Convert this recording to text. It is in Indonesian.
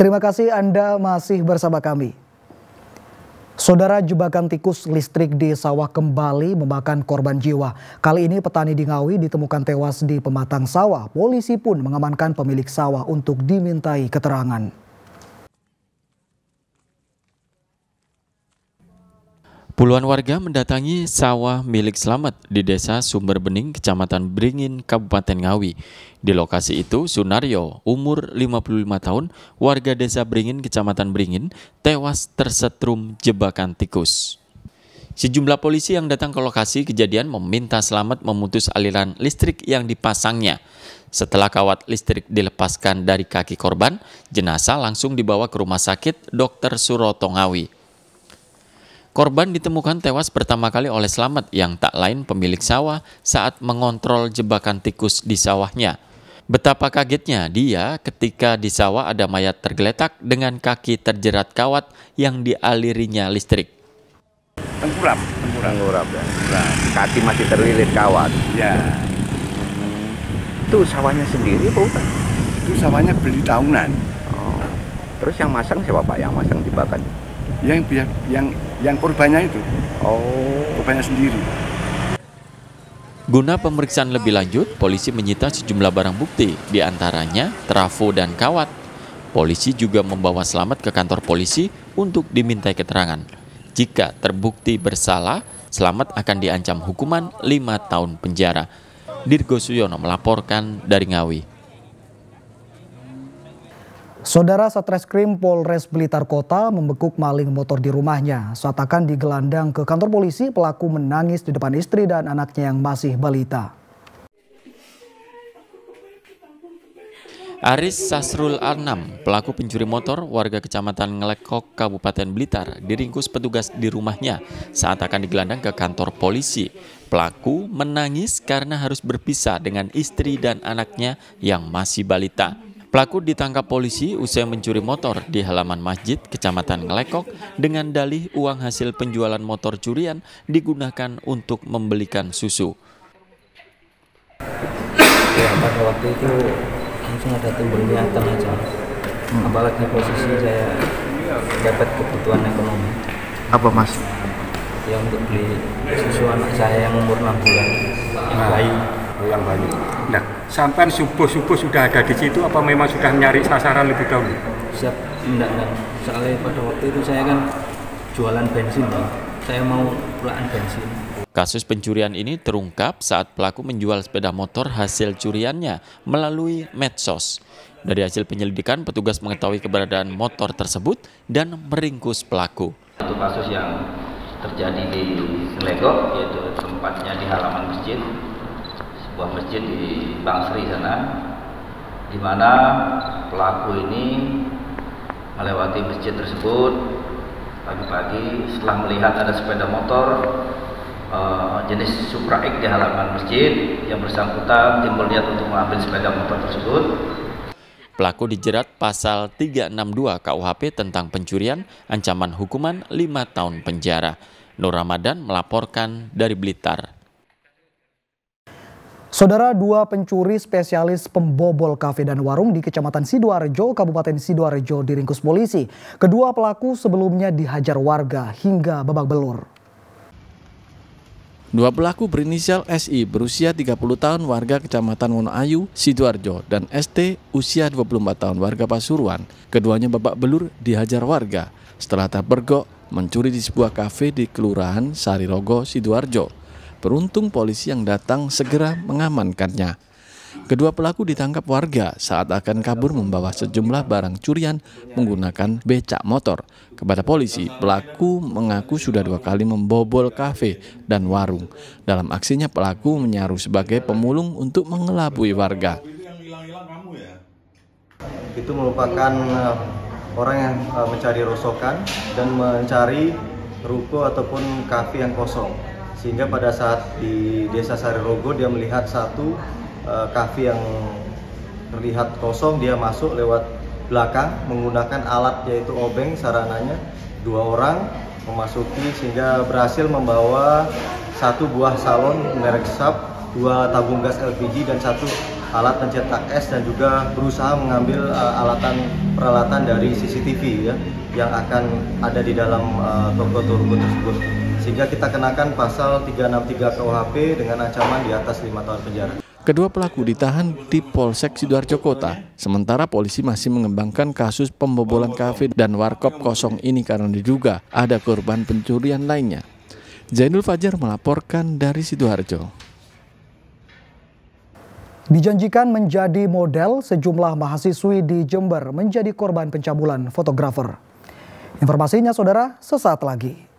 Terima kasih Anda masih bersama kami. Saudara, jebakan tikus listrik di sawah kembali memakan korban jiwa. Kali ini petani di Ngawi ditemukan tewas di pematang sawah. Polisi pun mengamankan pemilik sawah untuk dimintai keterangan. Puluhan warga mendatangi sawah milik Slamet di Desa Sumber Bening, Kecamatan Beringin, Kabupaten Ngawi. Di lokasi itu, Sunaryo, umur 55 tahun, warga Desa Beringin, Kecamatan Beringin, tewas tersetrum jebakan tikus. Sejumlah polisi yang datang ke lokasi kejadian meminta Slamet memutus aliran listrik yang dipasangnya. Setelah kawat listrik dilepaskan dari kaki korban, jenazah langsung dibawa ke Rumah Sakit Dr. Suroto Ngawi. Korban ditemukan tewas pertama kali oleh Slamet yang tak lain pemilik sawah saat mengontrol jebakan tikus di sawahnya. Betapa kagetnya dia ketika di sawah ada mayat tergeletak dengan kaki terjerat kawat yang dialirinya listrik. Tengkurap ya. Kaki masih terlilit kawat. Ya. Itu sawahnya sendiri Pak Ustaz? Itu sawahnya beli tahunan. Oh. Terus yang masang siapa Pak? Yang masang jebakan? Yang korbannya itu. Oh, korbannya sendiri. Guna pemeriksaan lebih lanjut, polisi menyita sejumlah barang bukti, diantaranya trafo dan kawat. Polisi juga membawa Slamet ke kantor polisi untuk dimintai keterangan. Jika terbukti bersalah, Slamet akan diancam hukuman 5 tahun penjara. Dirgo Suyono melaporkan dari Ngawi. Saudara, Satreskrim Polres Blitar Kota membekuk maling motor di rumahnya. Saat akan digelandang ke kantor polisi, pelaku menangis di depan istri dan anaknya yang masih balita. Aris Sasrul Arnam, pelaku pencuri motor warga Kecamatan Ngelekok, Kabupaten Blitar, diringkus petugas di rumahnya saat akan digelandang ke kantor polisi. Pelaku menangis karena harus berpisah dengan istri dan anaknya yang masih balita. Pelaku ditangkap polisi usai mencuri motor di halaman masjid Kecamatan Ngelekok dengan dalih uang hasil penjualan motor curian digunakan untuk membelikan susu. Ya, pada waktu itu langsung ada timbul niatan aja. Apalagi posisi saya dapat kebutuhan ekonomi. Apa Mas? Ya, untuk beli susu anak saya yang umur 6 bulan, yang bayi. Yang bayi. Nah, sampai subuh sudah ada di situ apa memang sudah nyari sasaran lebih dahulu? Siap, enggak. Soalnya pada waktu itu saya kan jualan bensin, Bang. Saya mau pulaan bensin. Kasus pencurian ini terungkap saat pelaku menjual sepeda motor hasil curiannya melalui medsos. Dari hasil penyelidikan, petugas mengetahui keberadaan motor tersebut dan meringkus pelaku. Itu kasus yang terjadi di Ngelekok, yaitu tempatnya di halaman masjid. Sebuah masjid di Bangsri sana, di mana pelaku ini melewati masjid tersebut pagi-pagi setelah melihat ada sepeda motor jenis Supra X di halaman masjid. Yang bersangkutan timbul niat untuk mengambil sepeda motor tersebut. Pelaku dijerat pasal 362 KUHP tentang pencurian, ancaman hukuman 5 tahun penjara. Nur Ramadan melaporkan dari Blitar. Saudara, 2 pencuri spesialis pembobol kafe dan warung di Kecamatan Sidoarjo, Kabupaten Sidoarjo diringkus polisi. Kedua pelaku sebelumnya dihajar warga hingga babak belur. 2 pelaku berinisial SI berusia 30 tahun warga Kecamatan Wonoayu, Sidoarjo dan ST usia 24 tahun warga Pasuruan. Keduanya babak belur dihajar warga setelah terpergok mencuri di sebuah kafe di Kelurahan Sarirogo, Sidoarjo. Beruntung polisi yang datang segera mengamankannya. Kedua pelaku ditangkap warga saat akan kabur membawa sejumlah barang curian menggunakan becak motor. Kepada polisi, pelaku mengaku sudah 2 kali membobol kafe dan warung. Dalam aksinya, pelaku menyaru sebagai pemulung untuk mengelabui warga. Itu merupakan orang yang mencari rosokan dan mencari ruko ataupun kafe yang kosong. Sehingga pada saat di Desa Sarirogo dia melihat satu kafe yang terlihat kosong, dia masuk lewat belakang menggunakan alat yaitu obeng sarananya. 2 orang memasuki sehingga berhasil membawa 1 buah salon merek SAP, 2 tabung gas LPG dan 1 alat pencetak es dan juga berusaha mengambil peralatan dari CCTV ya, yang akan ada di dalam toko tersebut. Sehingga kita kenakan pasal 363 KUHP dengan ancaman di atas 5 tahun penjara. Kedua pelaku ditahan di Polsek Sidoarjo Kota. Sementara polisi masih mengembangkan kasus pembobolan kafe dan warkop kosong ini karena diduga ada korban pencurian lainnya. Zainul Fajar melaporkan dari Sidoarjo. Dijanjikan menjadi model, sejumlah mahasiswi di Jember menjadi korban pencabulan fotografer. Informasinya saudara, sesaat lagi.